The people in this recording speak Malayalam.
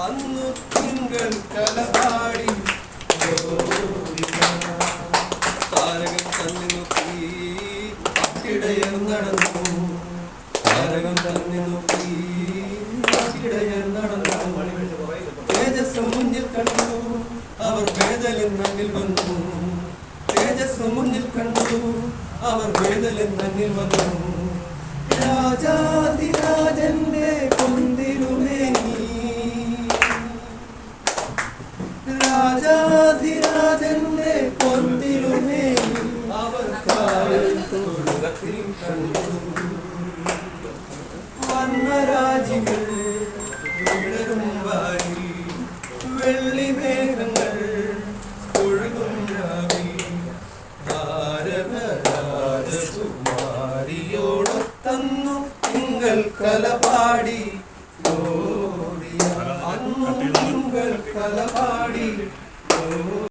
അന്നു തിങ്കൾ കലപാടി താരകം തന്നി നോക്കി അക്കിടയർ നടന്നു താരകം തന്നി നോക്കി അക്കിടയർ നടന്നു തേജസ് മുന്നിൽ കണ്ടു അവർ വേദലിൽ നന്നിൽ വന്നു തേജസ് മുന്നിൽ കണ്ടു അവർ വേദലിൽ നന്നിൽ വന്നു രാജാതിരാജന്റെ കൊന്തിരുമേനി രാജാതിരാജന്റെ കൊന്തിരുമേനി അവർ കാലത്തിൽ കണ്ടു വർണ്ണരാജികൾ വിടരും വാരി വെള്ളി മേഘങ്ങൾ ഒഴുകും രാവിൽ ഭാരതരാജകുമാരിയോടൊത്തന്നു തിങ്കൾ കലപാടി അന്നു തിങ്കൾ കലപാടി